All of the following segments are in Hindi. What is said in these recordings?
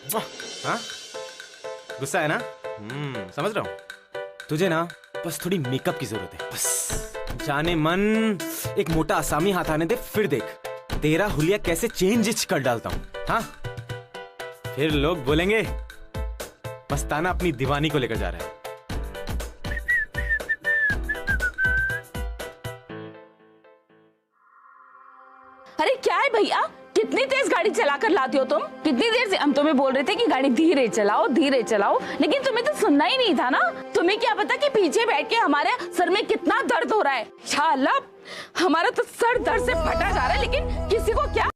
हाँ, गुस्सा है ना? समझ रहा हूँ। तुझे ना बस थोड़ी मेकअप की जरूरत है, बस। जाने मन एक मोटा आसामी हाथ आने दे, फिर देख तेरा हुलिया कैसे चेंज कर डालता हूँ। हाँ, फिर लोग बोलेंगे मस्ताना अपनी दीवानी को लेकर जा रहा है। अरे क्या है भैया, कितनी तेज गाड़ी चलाकर लाती हो तुम? कितनी देर से हम तुम्हें बोल रहे थे कि गाड़ी धीरे चलाओ, लेकिन तुम्हें तो सुनना ही नहीं था ना। तुम्हें क्या पता कि पीछे बैठ के हमारे सर में कितना दर्द हो रहा है। शाला, हमारा तो सर दर्द से फटा जा रहा है, लेकिन किसी को क्या।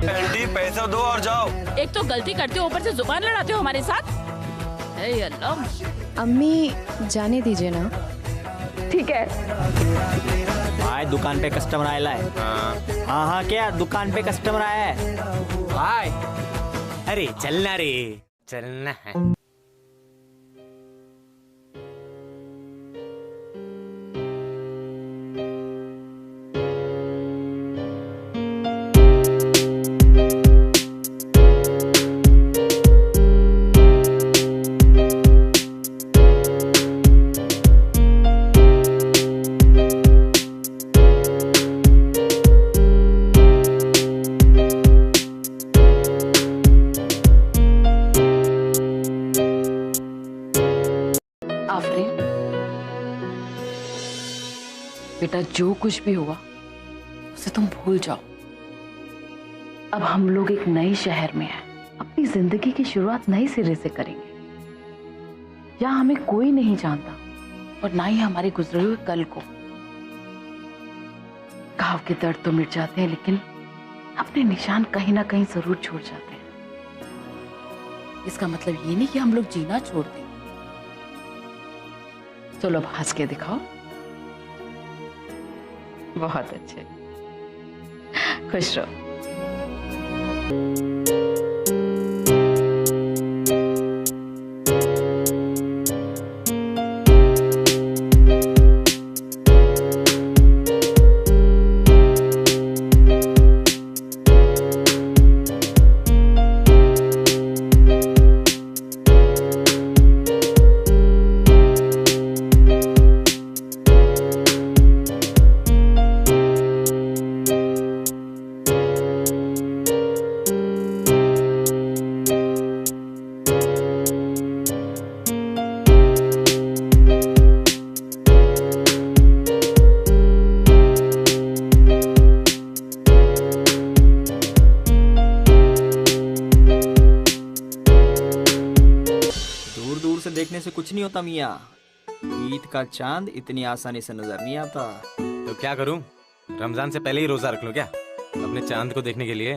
आंटी पैसा दो और जाओ। एक तो गलती करते हो, ऊपर से जुबान लड़ाते हो हमारे साथ। हे अल्लाह। अम्मी जाने दीजिए ना। ठीक है। भाई दुकान पे कस्टमर आया है। हाँ हाँ, क्या दुकान पे कस्टमर आया है भाई? अरे चलना रे, चलना है। बेटा, जो कुछ भी हुआ उसे तुम भूल जाओ। अब हम लोग एक नए शहर में हैं, अपनी जिंदगी की शुरुआत नए सिरे से करेंगे। यहाँ हमें कोई नहीं जानता और ना ही हमारे गुजरे हुए कल को। घाव के दर्द तो मिट जाते हैं, लेकिन अपने निशान कहीं ना कहीं जरूर छोड़ जाते हैं। इसका मतलब ये नहीं कि हम लोग जीना छोड़ दें। चलो अब हंस के दिखाओ। बहुत अच्छे, खुश रहो। देखने से कुछ नहीं होता मियाँ। ईद का चांद इतनी आसानी से नजर नहीं आता। तो क्या करूं, रमजान से पहले ही रोजा रख लो क्या अपने चांद को देखने के लिए?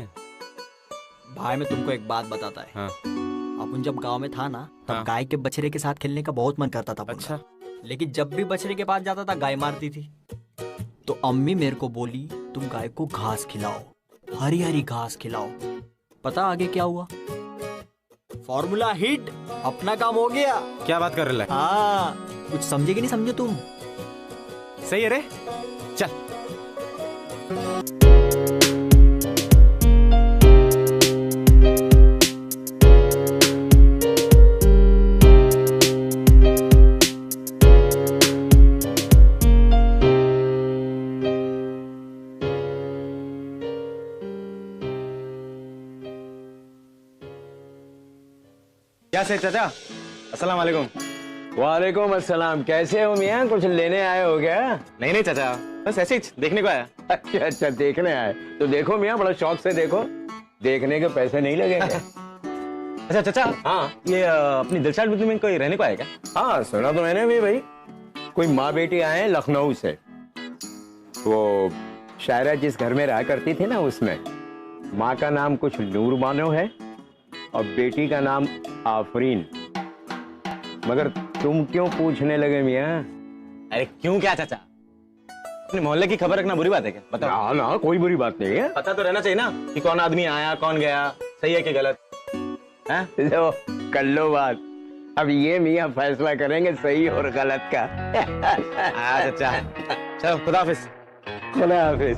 भाई मैं तुमको एक बात बताता है। हाँ। अपन जब गांव में था ना, तब हाँ। गाय के बछड़े के साथ खेलने का बहुत मन करता था। अच्छा। लेकिन जब भी बछड़े के पास जाता था गाय मारती थी। तो अम्मी मेरे को बोली तुम गाय को घास खिलाओ, हरी हरी घास खिलाओ। पता आगे क्या हुआ? फॉर्मूला हिट, अपना काम हो गया। क्या बात कर रहे हैं? हाँ, कुछ समझे कि नहीं समझे तुम? सही है रे, चल। क्या से चाचा, अस्सलाम वालेकुम। वालेकुम अस्सलाम। कैसे हो मियाँ, कुछ लेने आए हो क्या? नहीं नहीं चाचा, बस ऐसे ही देखने को आया। अच्छा अच्छा, देखने आए तो देखो मियाँ, बड़ा शौक से देखो, देखने के पैसे नहीं लगेंगे। अच्छा चाचा, हाँ ये अपनी दिलशाद बिल्डिंग में कोई रहने को आया क्या? हाँ, सुना तो मैंने भी भाई, कोई माँ बेटी आए हैं लखनऊ से। वो शायरा जिस घर में रहा करती थी ना, उसमें माँ का नाम कुछ नूर बानो है और बेटी का नाम आफरीन। मगर तुम क्यों पूछने लगे मियाँ? अरे क्यों क्या चाचा, अपने मोहल्ले की खबर रखना बुरी बात है क्या? बताओ। ना ना, कोई बुरी बात नहीं है। पता तो रहना चाहिए ना कि कौन आदमी आया कौन गया, सही है कि गलत है? लो कर लो बात, अब ये मियाँ फैसला करेंगे सही और गलत का। हाँ चाचा, चलो खुदा हाफिज। खुदा हाफिज।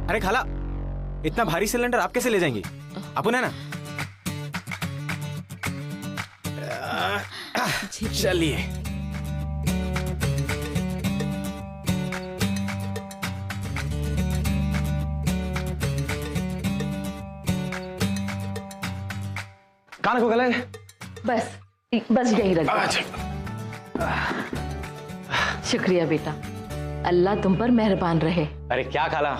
अरे खाला, इतना भारी सिलेंडर आप कैसे ले जाएंगी? अपन है ना। चलिए। कहाँ रखो गले? बस बस यही रख दो। शुक्रिया बेटा, अल्लाह तुम पर मेहरबान रहे। अरे क्या खाला,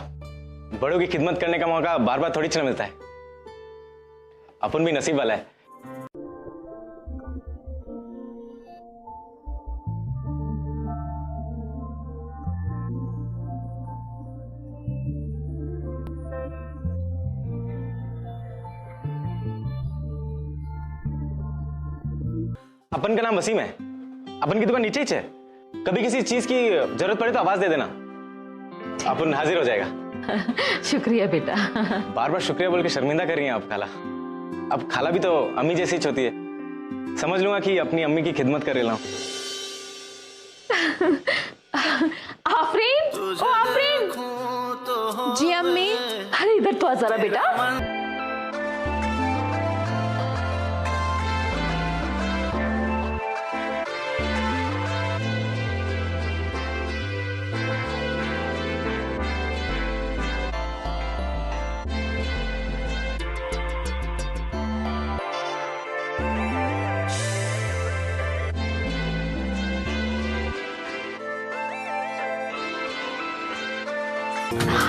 बड़ों की खिदमत करने का मौका बार बार थोड़ी ना मिलता है। अपन भी नसीब वाला है। अपन का नाम वसीम है, अपन की दुकान नीचे ही है। कभी किसी चीज की जरूरत पड़े तो आवाज दे देना, अपन हाजिर हो जाएगा। शुक्रिया बेटा। बार बार शुक्रिया बोल के शर्मिंदा कर रही हैं आप खाला। अब खाला भी तो अम्मी जैसी होती है, समझ लूंगा कि अपनी अम्मी की खिदमत कर रहा हूं। आफरीन, ओ आफरीन। जी अम्मी। अरे इधर तो आ जरा बेटा।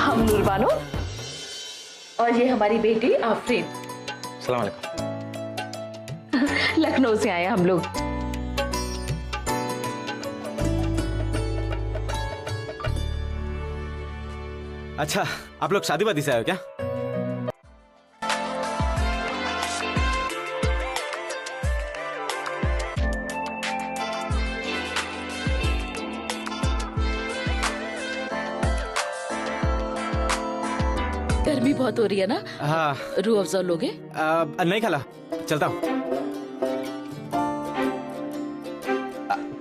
हम नूरबानो और ये हमारी बेटी आफरीन। सलाम अलैकुम। लखनऊ से आए हम लोग। अच्छा, आप लोग शादी वादी से आए हो क्या? गर्मी बहुत हो रही है ना, हाँ। रूह अफ़ज़ा लोगे? नहीं खाला, चलता हूँ।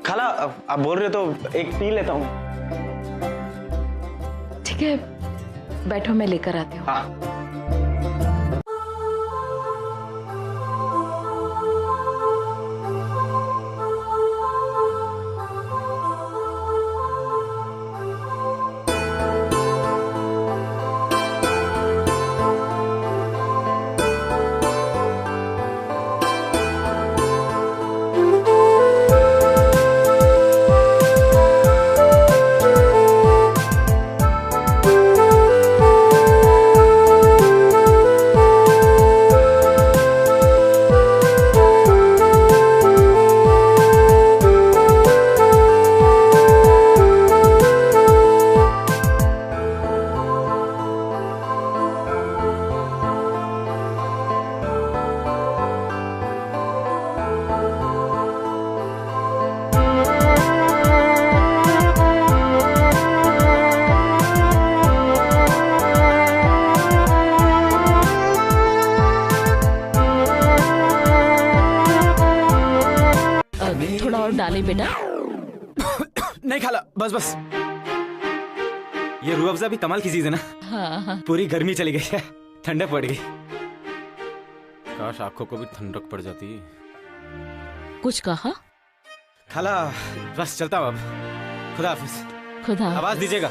खाला आप बोल रहे हो तो एक पी लेता हूँ। ठीक है, बैठो मैं लेकर आती हूँ। हाँ। थोड़ा और डालें बेटा। नहीं खाला, बस बस। ये रूह अफ़ज़ा भी कमाल की चीज है ना। हाँ हाँ। पूरी गर्मी चली गई है, ठंडक पड़ गई। काश आंखों को भी ठंडक पड़ जाती। कुछ कहा? खाला बस चलता हूँ अब। खुदा हाफिज। खुदा। आवाज दीजिएगा।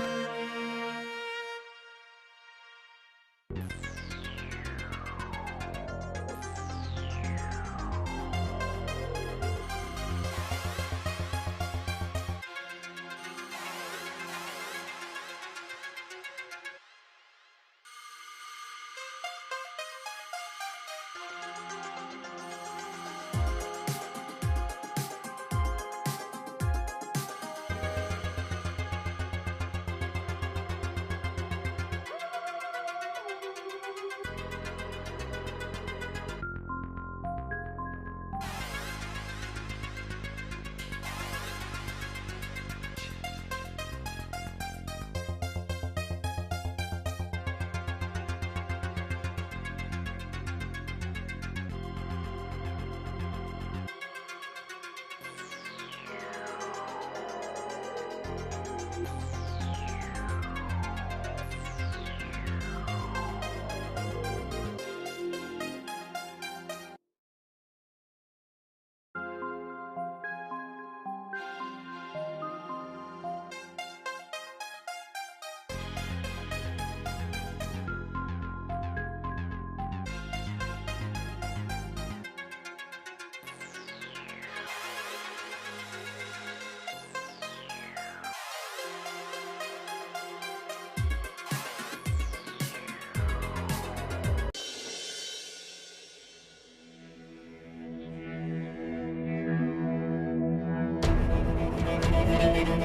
अम्मी,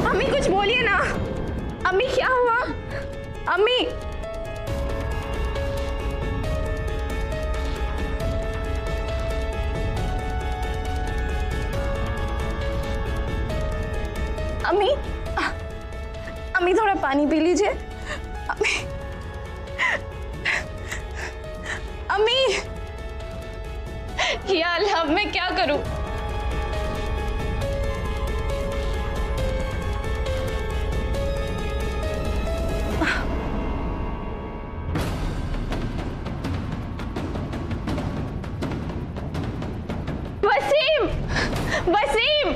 अम्मी कुछ बोलिए ना। अम्मी क्या हुआ? अम्मी, अम्मी, अम्मी थोड़ा पानी पी लीजिए। अम्मी, अम्मी, या अल्लाह, अब मैं क्या करूं? वसीम, वसीम,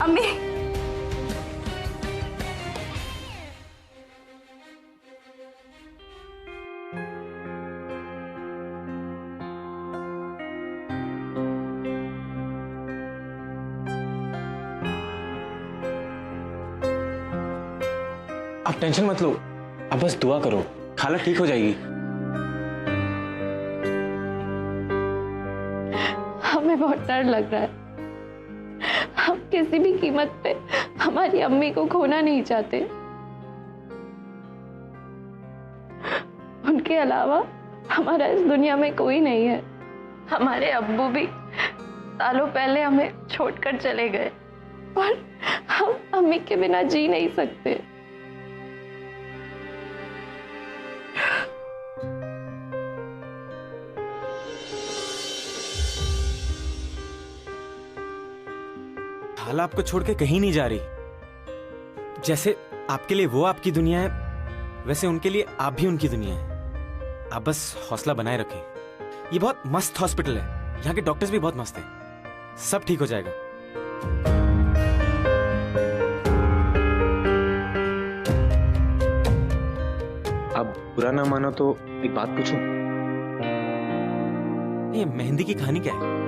अम्मी, आप टेंशन मत लो, आप बस दुआ करो, खाला ठीक हो जाएगी। हमें बहुत डर लग रहा है। हम किसी भी कीमत पे हमारी अम्मी को खोना नहीं चाहते। उनके अलावा हमारा इस दुनिया में कोई नहीं है। हमारे अब्बू भी सालों पहले हमें छोड़कर चले गए और हम अम्मी के बिना जी नहीं सकते। खाला आपको छोड़ के कहीं नहीं जा रही। जैसे आपके लिए वो आपकी दुनिया है, वैसे उनके लिए आप भी उनकी दुनिया है। आप बस हौसला बनाए रखें। ये बहुत मस्त हॉस्पिटल है, यहाँ के डॉक्टर्स भी बहुत मस्त हैं। सब ठीक हो जाएगा। अब बुरा ना मानो तो एक बात पूछूं? ये मेहंदी की कहानी क्या है?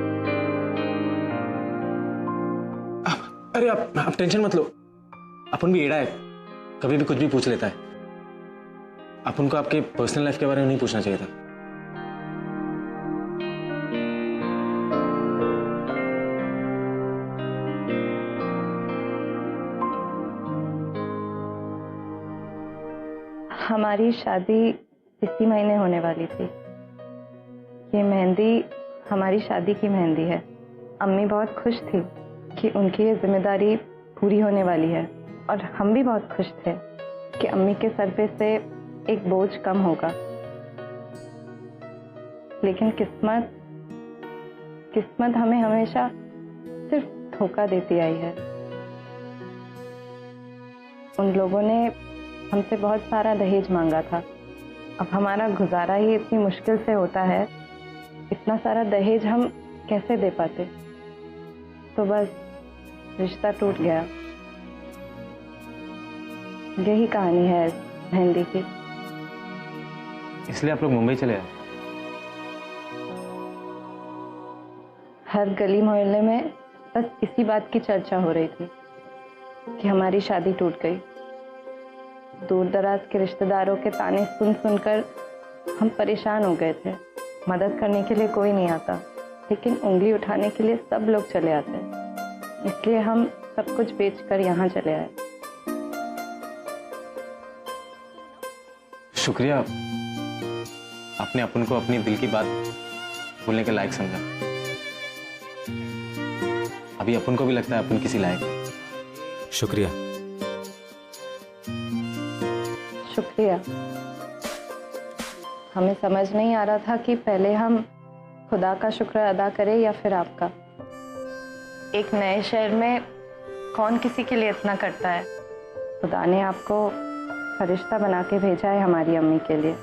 अरे आप टेंशन मत लो। अपन भी एड़ा है, कभी भी कुछ भी पूछ लेता है। अपन को आपके पर्सनल लाइफ के बारे में नहीं पूछना चाहिए था। हमारी शादी इसी महीने होने वाली थी। ये मेहंदी हमारी शादी की मेहंदी है। अम्मी बहुत खुश थी कि उनकी ये जिम्मेदारी पूरी होने वाली है और हम भी बहुत खुश थे कि अम्मी के सर पे से एक बोझ कम होगा। लेकिन किस्मत हमें हमेशा सिर्फ धोखा देती आई है। उन लोगों ने हमसे बहुत सारा दहेज मांगा था। अब हमारा गुजारा ही इतनी मुश्किल से होता है, इतना सारा दहेज हम कैसे दे पाते? तो बस रिश्ता टूट गया। यही कहानी है इस मेहंदी की। इसलिए आप लोग मुंबई चले आए? हर गली मोहल्ले में बस इसी बात की चर्चा हो रही थी कि हमारी शादी टूट गई। दूर दराज के रिश्तेदारों के ताने सुन सुनकर हम परेशान हो गए थे। मदद करने के लिए कोई नहीं आता, लेकिन उंगली उठाने के लिए सब लोग चले आते। इसलिए हम सब कुछ बेचकर यहाँ चले आए। शुक्रिया, आपने अपन को अपनी दिल की बात बोलने के लायक समझा। अभी अपन को भी लगता है अपन किसी लायक। शुक्रिया। शुक्रिया। हमें समझ नहीं आ रहा था कि पहले हम खुदा का शुक्र अदा करें या फिर आपका। एक नए शहर में कौन किसी के लिए इतना करता है? खुदा ने आपको फरिश्ता बना के भेजा है हमारी अम्मी के लिए।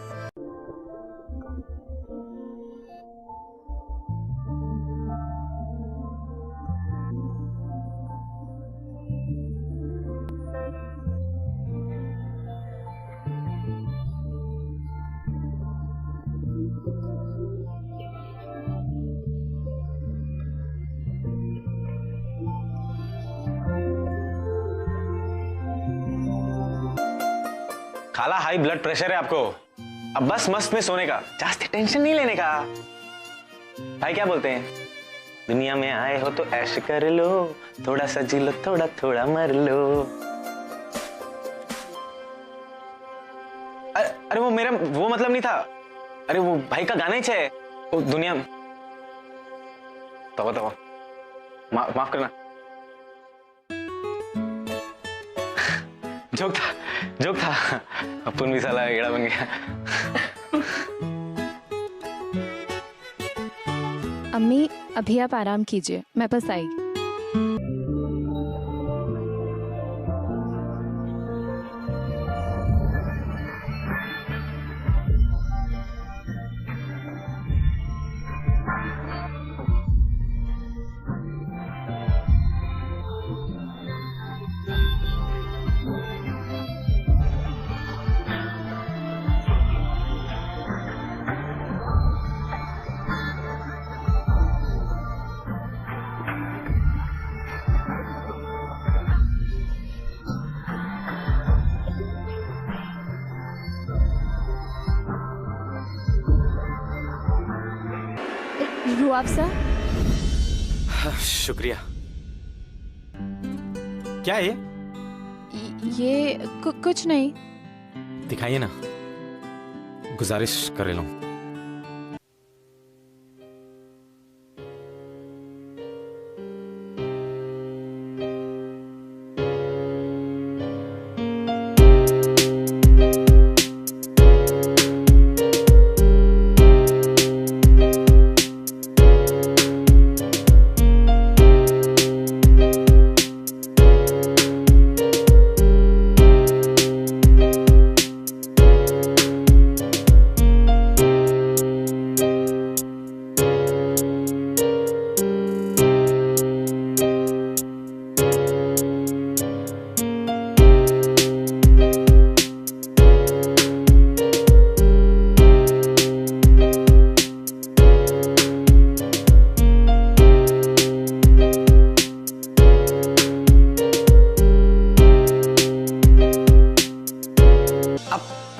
खाला हाई ब्लड प्रेशर है आपको, अब बस मस्त में सोने का, जास्ती टेंशन नहीं लेने का। भाई क्या बोलते हैं, दुनिया में आए हो तो ऐश कर लो, थोड़ा सा जी लो, थोड़ा थोड़ा मर लो। अरे वो मेरा वो मतलब नहीं था, अरे वो भाई का गाना ही है वो दुनिया में। तो माफ करना, जोक था अपन भी साला गेड़ा बन गया। अम्मी अभी आप आराम कीजिए, मैं बस आई। रुआफजा, शुक्रिया। क्या है ये कुछ नहीं। दिखाइए ना, गुजारिश कर रहा हूं।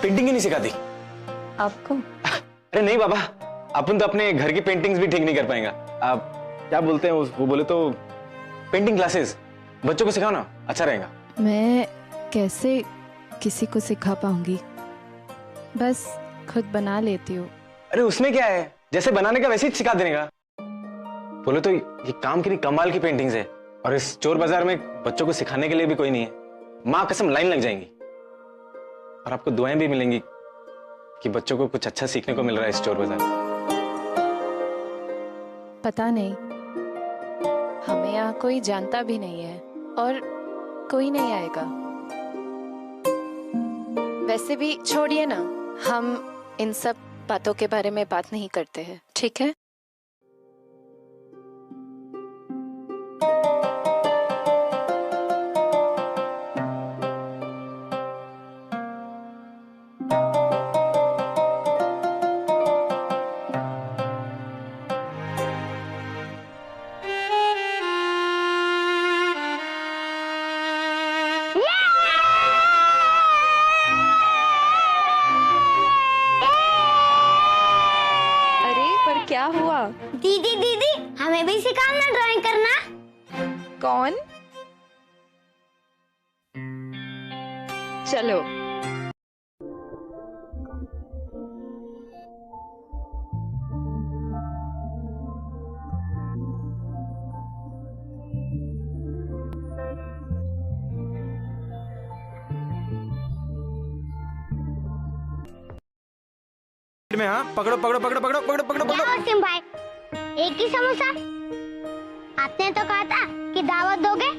पेंटिंग ही नहीं सिखाती आपको? अरे नहीं बाबा, अपन तो अपने घर की पेंटिंग्स भी ठीक नहीं कर पाएंगे। आप क्या बोलते हैं वो बोले तो पेंटिंग क्लासेस बच्चों को सिखाओ ना, अच्छा रहेगा। मैं कैसे किसी को सिखा पाऊंगी, बस खुद बना लेती हूँ। अरे उसमें क्या है, जैसे बनाने का वैसे ही सिखा देने का। बोले तो ये काम की नहीं कमाल की पेंटिंग्स है, और इस चोर बाजार में बच्चों को सिखाने के लिए भी कोई नहीं है। माँ कसम लाइन लग जाएंगी, और आपको दुआएं भी मिलेंगी कि बच्चों को कुछ अच्छा सीखने को मिल रहा है इस चोर बाजार। पता नहीं, हमें यहाँ कोई जानता भी नहीं है और कोई नहीं आएगा। वैसे भी छोड़िए ना, हम इन सब बातों के बारे में बात नहीं करते हैं, ठीक है? क्या हुआ? दीदी दीदी हमें भी सिखाना ड्राइंग करना। कौन? चलो। में हाँ, पकड़ो पकड़ो पकड़ो पकड़ो पकड़ो पकड़ो क्या पकड़ो। वसीम भाई, एक ही समोसा? आपने तो कहा था कि दावत दोगे,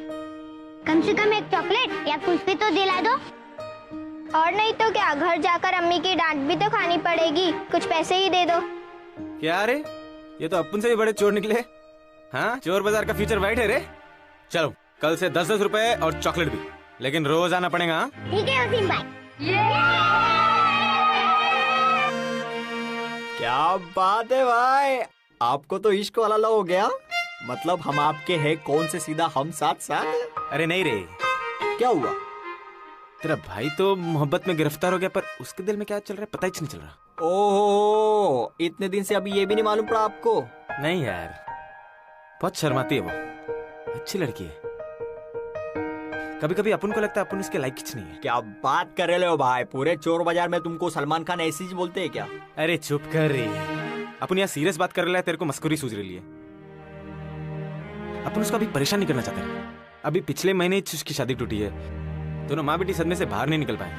कम से कम एक चॉकलेट या कुल्फी तो दिला दो। और नहीं तो क्या, घर जाकर अम्मी की डांट भी तो खानी पड़ेगी। कुछ पैसे ही दे दो। क्या रे, ये तो अपन से भी बड़े चोर निकले। हाँ, चोर बाजार का फ्यूचर वाइट है रे। चलो कल से 10-10 रुपए और चॉकलेट भी, लेकिन रोज आना पड़ेगा। हाँ? ठीक है वसीम भाई। क्या बात है भाई, आपको तो इश्क वाला लव हो गया। मतलब हम आपके हैं कौन से सीधा हम साथ साथ। अरे नहीं रे, क्या हुआ? तेरा भाई तो मोहब्बत में गिरफ्तार हो गया, पर उसके दिल में क्या चल रहा है पता ही नहीं चल रहा। ओहो, इतने दिन से अभी ये भी नहीं मालूम पड़ा आपको? नहीं यार, बहुत शर्माती है वो, अच्छी लड़की है। कभी कभी अपन को लगता है अपन उसके लायक कुछ नहीं है। क्या बात कर रहे हो भाई, पूरे चोर बाजार में तुमको सलमान खान ऐसी ही बोलते हैं क्या? अरे चुप कर रे, अपन यहाँ सीरियस बात कर रहे हैं, तेरे को मस्कुरी सूझ रही है। अपन उसको अभी परेशान नहीं करना चाहते। अभी पिछले महीने ही उसकी शादी टूटी है, दोनों माँ बेटी सदमे से बाहर नहीं निकल पाए।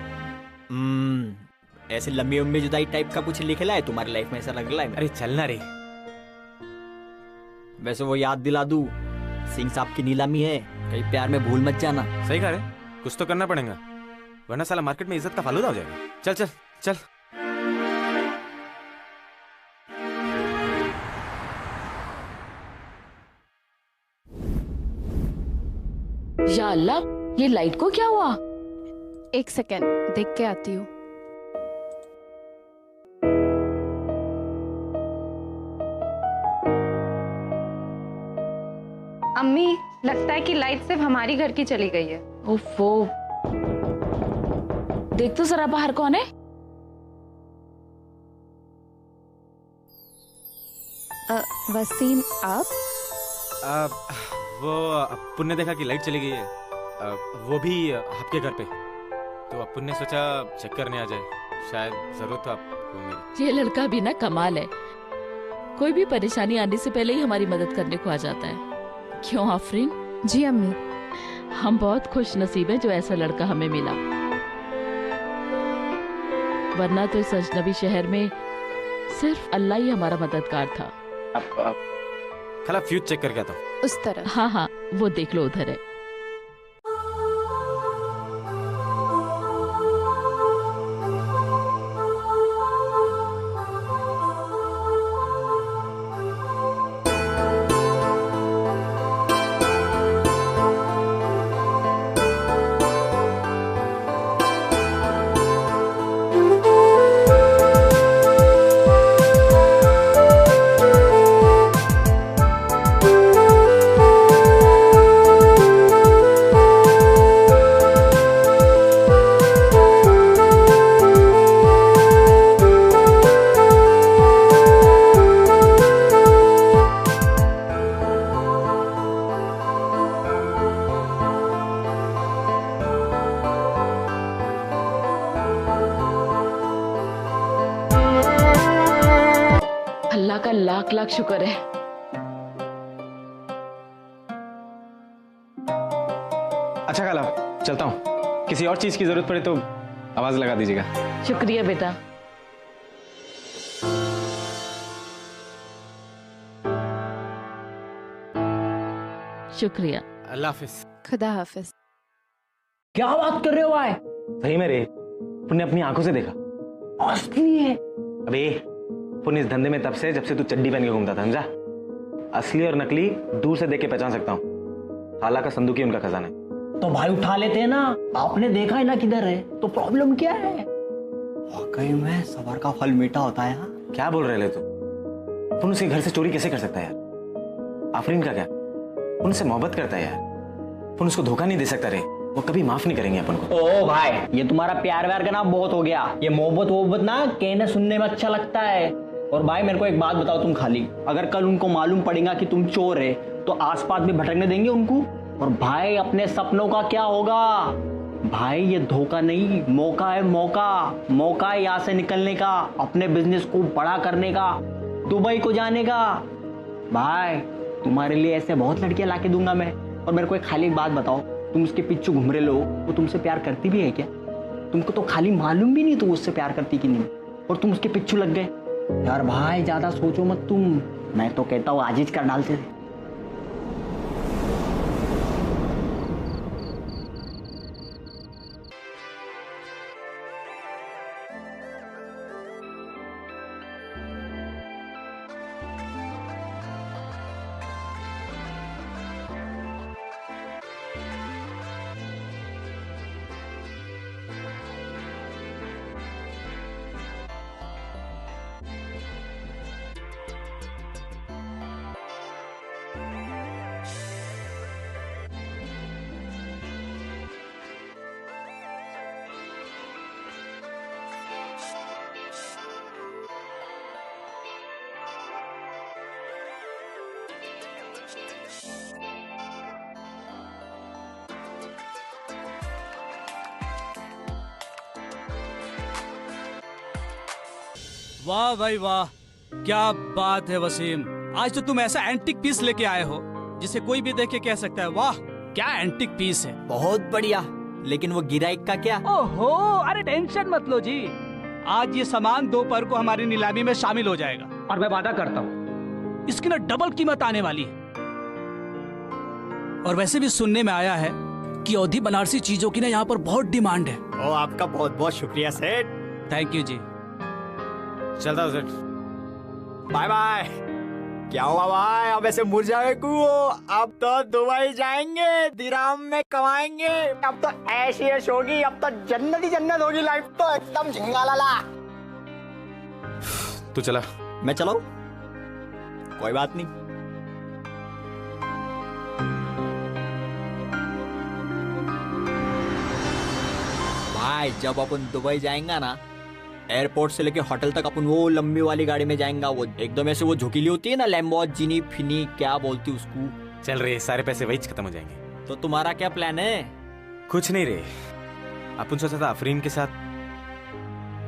ऐसे लंबी उम्मी जुदाई टाइप का कुछ लिखेला है तुम्हारी लाइफ में, ऐसा लग रहा है। अरे चलना रे। वैसे वो याद दिला दूं, सिंह साहब की नीलामी है, कहीं प्यार में भूल मत जाना। सही कह रहे, कुछ तो करना पड़ेगा, वरना साला मार्केट में इज्जत का फालूदा हो जाएगा। चल चल चल। या अल्लाह, ये लाइट को क्या हुआ? एक सेकेंड, देख के आती हूँ। अम्मी, लगता है कि लाइट सिर्फ हमारी घर की चली गई है। ओफो, देख तो जरा बाहर कौन है। वसीम आप? वो अपन ने देखा कि लाइट चली गई है, वो भी आपके घर पे, तो अपन ने सोचा चेक करने आ जाए, शायद जरूरत हो आपको मेरी। ये लड़का भी ना कमाल है, कोई भी परेशानी आने से पहले ही हमारी मदद करने को आ जाता है। क्यों आफरीन? जी अम्मी। हम बहुत खुश नसीब है जो ऐसा लड़का हमें मिला, वरना तो इस अजनबी शहर में सिर्फ अल्लाह ही हमारा मददगार था। खाला फ्यूज चेक करके आता हूँ। उस तरह? हाँ हाँ, वो देख लो उधर है। अल्लाह का लाख लाख शुक्र है। अच्छा खाला, चलता हूँ, किसी और चीज की जरूरत पड़े तो आवाज लगा दीजिएगा। शुक्रिया बेटा। शुक्रिया। अल्लाह हाफिज। खुदा हाफिज। क्या बात कर रहे हो भाई? सही में रे, पुण्य अपनी आंखों से देखा, असली है। अबे पुण्य इस धंधे में तब से जब से तू चड्डी पहन के घूमता था, समझा? असली और नकली दूर से देख के पहचान सकता हूँ। खाला का संदूक ही उनका खजाना है। तो भाई उठा लेते हैं ना, आपने देखा है ना किधर है, तो प्रॉब्लम क्या है? वाकई में सबर का फल मीठा होता है। क्या बोल रहे तू? पुण्य उसके घर से चोरी कैसे कर सकता है यार? आफरीन का क्या? पुण्य उससे मोहब्बत करता है यार, पुण्य उसको धोखा नहीं दे सकता रे, वो कभी माफ नहीं करेंगे अपन को। ओ भाई, ये तुम्हारा प्यार व्यार का ना बहुत हो गया, ये मोहब्बत ना कहने सुनने में अच्छा लगता है। और भाई मेरे को एक बात बताओ, तुम खाली अगर कल उनको मालूम पड़ेगा कि तुम चोर है, तो आसपास भी भटकने देंगे उनको? और भाई अपने सपनों का क्या होगा? भाई ये धोखा नहीं, मौका है, मौका है यहाँ से निकलने का, अपने बिजनेस को बड़ा करने का, दुबई को जाने का। भाई तुम्हारे लिए ऐसे बहुत लड़कियां लाके दूंगा मैं। और मेरे को एक खाली बात बताओ, तुम उसके पीछे घूम रहे लो, वो तुमसे प्यार करती भी है क्या? तुमको तो खाली मालूम भी नहीं तो उससे प्यार करती कि नहीं, और तुम उसके पीछे लग गए। यार भाई ज्यादा सोचो मत तुम, मैं तो कहता हूँ आजीज कर डालते थे। वाह भाई वाह, क्या बात है वसीम। आज तो तुम ऐसा एंटिक पीस लेके आए हो जिसे कोई भी देख के कह सकता है वाह क्या एंटिक पीस है। बहुत बढ़िया। लेकिन वो गिराइक का क्या? ओहो, अरे टेंशन मत लो जी, आज ये सामान दोपहर को हमारी नीलामी में शामिल हो जाएगा और मैं वादा करता हूँ इसकी ना डबल कीमत आने वाली है। और वैसे भी सुनने में आया है कि अवधी बनारसी चीजों की ना यहाँ पर बहुत डिमांड है। ओ, आपका बहुत बहुत शुक्रिया सेठ। Thank you ji. चलता हूँ सेठ। Bye bye. क्या हुआ भाई, अब ऐसे मुरझाए क्यों हो? अब तो दुबई जाएंगे, दिराम में कमाएंगे, अब तो ऐश ही ऐश होगी, अब तो जन्नत ही जन्नत होगी, लाइफ तो एकदम झिंगालाला। तू चला। मैं चलाऊं? कोई बात नहीं। भाई जब अपन दुबई जाएंगे ना, एयरपोर्ट से लेके होटल तक अपन वो लंबी वाली गाड़ी में जाएंगे, वो एकदम ऐसे वो झुकीली होती है ना, लैम्बोर्गिनी फिनी क्या बोलती उसको। चल रहे सारे पैसे वही खत्म हो जाएंगे। तो तुम्हारा क्या प्लान है? कुछ नहीं रे, अपन सोचा था अफरीन के साथ,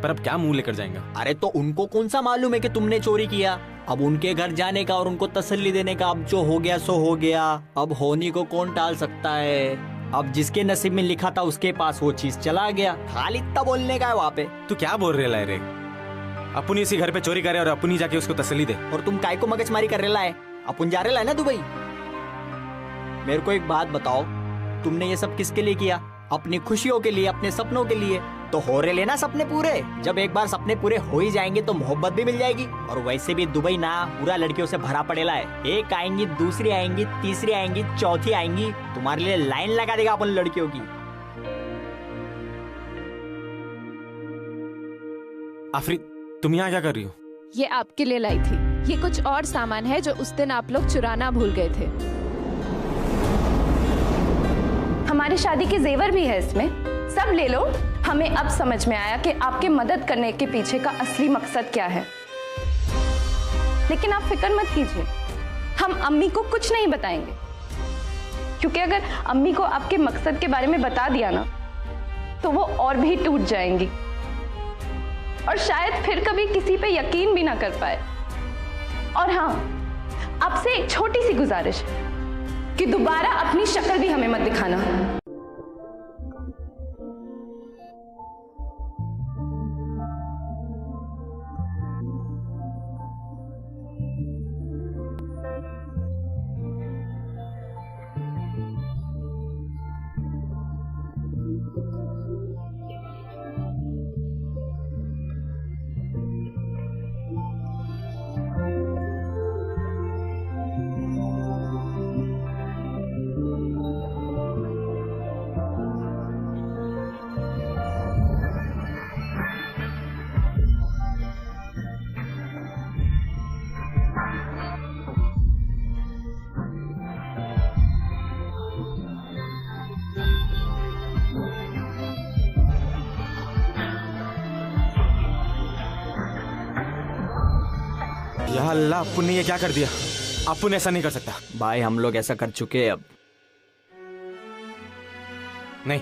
पर अब क्या मुंह लेकर जाएंगे। अरे तो उनको कौन सा मालूम है कि तुमने चोरी किया? अब उनके घर जाने का और उनको तसल्ली देने का, अब जो हो गया सो हो गया, अब होनी को कौन टाल सकता है। अब जिसके नसीब में लिखा था उसके पास वो चीज चला गया, खाली इतना बोलने का है वहाँ पे। तू क्या बोल रहे ला रे? अपन इसी घर पे चोरी करे और अपन ही जाके उसको तसल्ली दे। और तुम काय को मगजमारी कर रहे है? अपन जा रहे है ना दुबई। मेरे को एक बात बताओ, तुमने ये सब किसके लिए किया? अपनी खुशियों के लिए, अपने सपनों के लिए। तो हो रहे लेना सपने पूरे। जब एक बार सपने पूरे हो ही जाएंगे तो मोहब्बत भी मिल जाएगी। और वैसे भी दुबई ना पूरा लड़कियों से भरा पड़ेला है। एक आएंगी, दूसरी आएंगी, तीसरी आएंगी, चौथी आएंगी, तुम्हारे लिए लाइन लगा देगा अपन लड़कियों की। आफरीन, तुम यहाँ क्या कर रही हो? ये आपके लिए लाई थी। ये कुछ और सामान है जो उस दिन आप लोग चुराना भूल गए थे। हमारी शादी के जेवर भी है इसमें, सब ले लो। हमें अब समझ में आया कि आपके मदद करने के पीछे का असली मकसद क्या है। लेकिन आप फिक्र मत कीजिए, हम अम्मी को कुछ नहीं बताएंगे, क्योंकि अगर अम्मी को आपके मकसद के बारे में बता दिया ना तो वो और भी टूट जाएंगी और शायद फिर कभी किसी पे यकीन भी ना कर पाए। और हाँ, आपसे एक छोटी सी गुजारिश है कि दोबारा अपनी शक्ल भी हमें मत दिखाना। या अल्लाह, अपुन ने ये क्या कर दिया? अपुन ऐसा नहीं कर सकता। भाई हम लोग ऐसा कर चुके हैं अब। नहीं,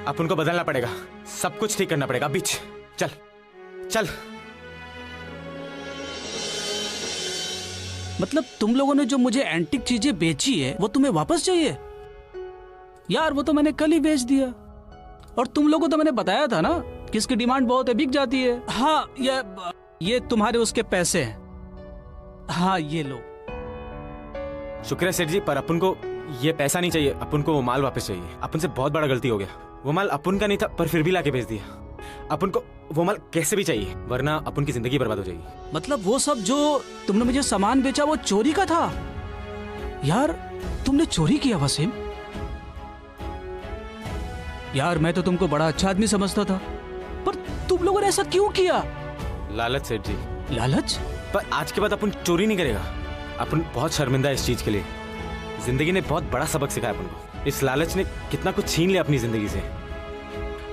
अपुन को बदलना पड़ेगा, सब कुछ ठीक करना पड़ेगा। बीच चल चल। मतलब तुम लोगों ने जो मुझे एंटिक चीजें बेची है वो तुम्हें वापस चाहिए? यार वो तो मैंने कल ही बेच दिया। और तुम लोगों को तो मैंने बताया था ना कि इसकी डिमांड बहुत है, बिक जाती है। हाँ, ये तुम्हारे उसके पैसे हैं। हाँ ये लो। शुक्रिया सेठ जी, पर अपन को ये पैसा नहीं चाहिए, अपन को वो माल वापस चाहिए। अपन से बहुत बड़ा गलती हो गया। वो माल अपन का नहीं था पर फिर भी लाके भेज दिया। अपन को वो माल कैसे भी चाहिए, वरना अपन की जिंदगी बर्बाद हो जाएगी। मतलब वो सब जो तुमने मुझे सामान बेचा वो चोरी का था? यार तुमने चोरी किया वसीम? यार मैं तो तुमको बड़ा अच्छा आदमी समझता था, पर तुम लोगों ने ऐसा क्यों किया? लालच सेठ जी। लालच? पर आज के बाद अपन चोरी नहीं करेगा। अपन बहुत शर्मिंदा है इस चीज के लिए। जिंदगी ने बहुत बड़ा सबक सिखाया अपन को। इस लालच ने कितना कुछ छीन लिया अपनी जिंदगी से।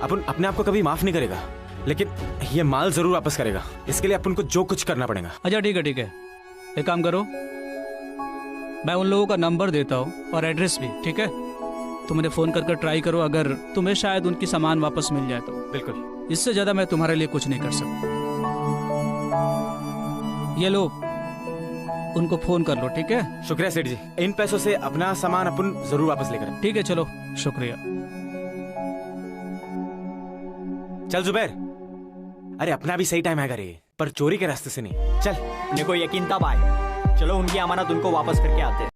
अपन अपने आप को कभी माफ नहीं करेगा, लेकिन ये माल जरूर वापस करेगा। इसके लिए अपन को जो कुछ करना पड़ेगा। अच्छा ठीक है ठीक है, एक काम करो, मैं उन लोगों का नंबर देता हूँ और एड्रेस भी, ठीक है? तुम उन्हें फोन करके ट्राई करो, अगर तुम्हें शायद उनकी सामान वापस मिल जाए तो। बिल्कुल। इससे ज्यादा मैं तुम्हारे लिए कुछ नहीं कर सकता। ये लो, उनको फोन कर लो, ठीक है? शुक्रिया सेठ जी, इन पैसों से अपना सामान अपन जरूर वापस लेकर आएं। ठीक है, चलो, शुक्रिया। चल जुबैर, अरे अपना भी सही टाइम आएगा रे, पर चोरी के रास्ते से नहीं। चल। अपने को यकीन था भाई, चलो उनकी अमानत उनको वापस करके आते हैं।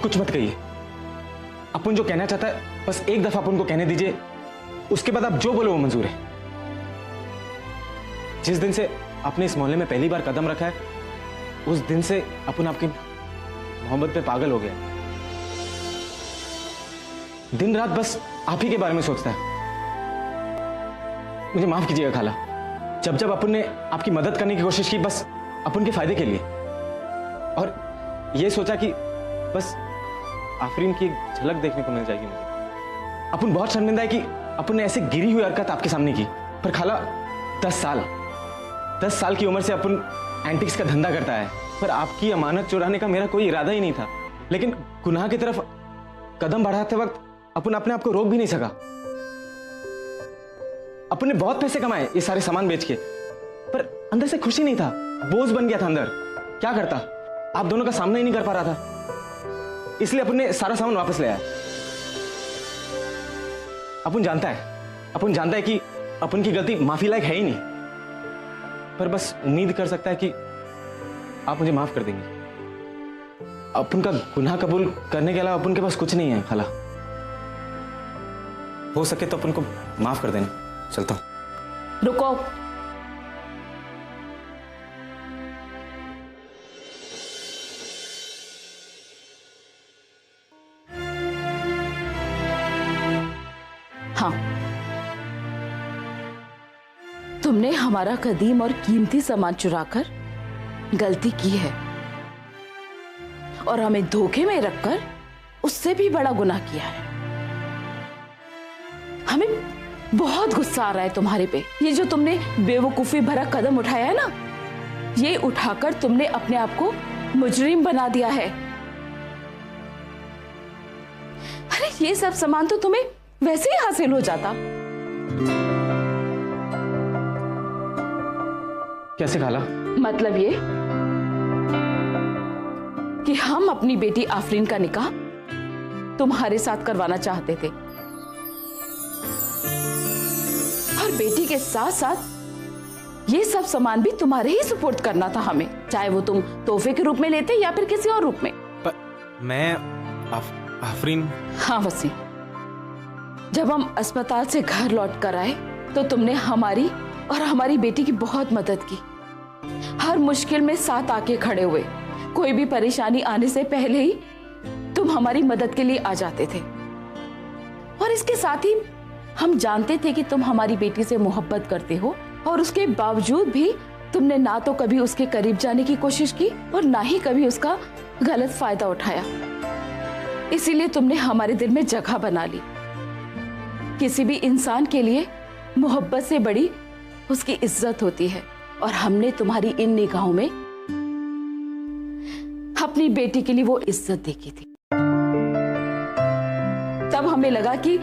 कुछ मत कहिए, अपन जो कहना चाहता है बस एक दफा अपन को कहने दीजिए, उसके बाद आप जो बोलो वो मंजूर है। जिस दिन से आपने इस मोहल्ले में पहली बार कदम रखा है, उस दिन से अपन आपकी मोहब्बत पे पागल हो गया। दिन रात बस आप ही के बारे में सोचता है। मुझे माफ कीजिएगा खाला, जब जब अपन ने आपकी मदद करने की कोशिश की बस अपन के फायदे के लिए, और ये सोचा कि बस आफरीन की एक झलक देखने को मिल जाएगी मुझे। अपन बहुत शर्मिंदा है कि अपन ने ऐसे गिरी हुई हरकत आपके सामने की। पर खाला 10 साल की उम्र से अपन एंटिक्स का धंधा करता है, पर आपकी अमानत चुराने का मेरा कोई इरादा ही नहीं था। लेकिन गुनाह की तरफ कदम बढ़ाते वक्त अपन अपने आप को रोक भी नहीं सका। अपन ने बहुत पैसे कमाए ये सारे सामान बेच के, पर अंदर से खुशी नहीं था, बोझ बन गया था अंदर। क्या करता, आप दोनों का सामना ही नहीं कर पा रहा था, इसलिए अपन ने सारा सामान वापस ले आया। अपन जानता है कि अपन की गलती माफी लायक है ही नहीं, पर बस उम्मीद कर सकता है कि आप मुझे माफ कर देंगे। अपन का गुनाह कबूल करने के अलावा अपन के पास कुछ नहीं है खाला। हो सके तो अपन को माफ कर देना। चलता हूं। रुको, हाँ, तुमने हमारा कदीम और कीमती सामान चुराकर गलती की है, और हमें धोखे में रखकर उससे भी बड़ा गुनाह किया है। हमें बहुत गुस्सा आ रहा है तुम्हारे पे। ये जो तुमने बेवकूफी भरा कदम उठाया है ना, ये उठाकर तुमने अपने आप को मुजरिम बना दिया है। अरे ये सब सामान तो तुम्हें वैसे ही हासिल हो जाता। कैसे खाला? मतलब ये कि हम अपनी बेटी आफरीन का निकाह तुम्हारे साथ करवाना चाहते थे, और बेटी के साथ साथ ये सब सामान भी तुम्हारे ही सुपुर्द करना था हमें, चाहे वो तुम तोहफे के रूप में लेते या फिर किसी और रूप में। पर मैं आफरीन। हाँ वसीम, जब हम अस्पताल से घर लौट कर आए तो तुमने हमारी और हमारी बेटी की बहुत मदद की। हर मुश्किल में साथ आके खड़े हुए। कोई भी परेशानी आने से पहले ही तुम हमारी मदद के लिए आ जाते थे, और इसके साथ ही हम जानते थे कि तुम हमारी बेटी से मोहब्बत करते हो, और उसके बावजूद भी तुमने ना तो कभी उसके करीब जाने की कोशिश की और ना ही कभी उसका गलत फायदा उठाया। इसीलिए तुमने हमारे दिल में जगह बना ली। किसी भी इंसान के लिए मोहब्बत से बड़ी उसकी इज्जत होती है, और हमने तुम्हारी इन निगाहों में अपनी बेटी के लिए वो इज्जत देखी थी। तब हमें लगा कि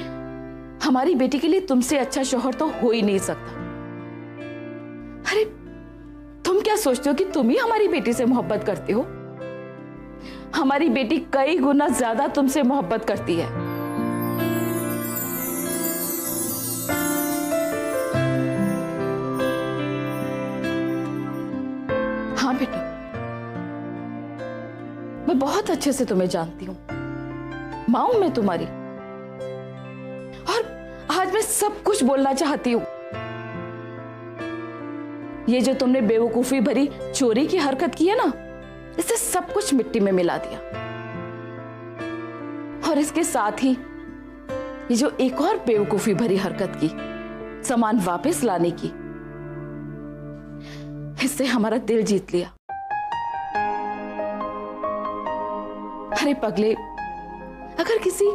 हमारी बेटी के लिए तुमसे अच्छा शौहर तो हो ही नहीं सकता, क्या सोचते हो कि तुम ही हमारी बेटी से मोहब्बत करते हो? हमारी बेटी कई गुना ज्यादा तुमसे मोहब्बत करती है। हाँ बेटा, मैं बहुत अच्छे से तुम्हें जानती हूँ, मां हूं मैं तुम्हारी, और आज मैं सब कुछ बोलना चाहती हूँ। ये जो तुमने बेवकूफी भरी चोरी की हरकत की है ना, इससे सब कुछ मिट्टी में मिला दिया। और इसके साथ ही ये जो एक और बेवकूफी भरी हरकत की, सामान वापस लाने की, इससे हमारा दिल जीत लिया। अरे पगले, अगर किसी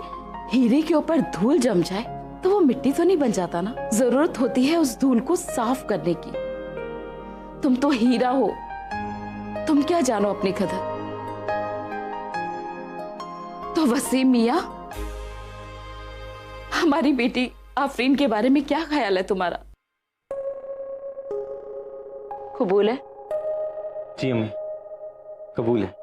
हीरे के ऊपर धूल जम जाए तो वो मिट्टी तो नहीं बन जाता ना। जरूरत होती है उस धूल को साफ करने की। तुम तो हीरा हो, तुम क्या जानो अपनी कदर। तो वसीम मियां, हमारी बेटी आफरीन के बारे में क्या ख्याल है तुम्हारा? कबूल है? जी अम्मी, कबूल है।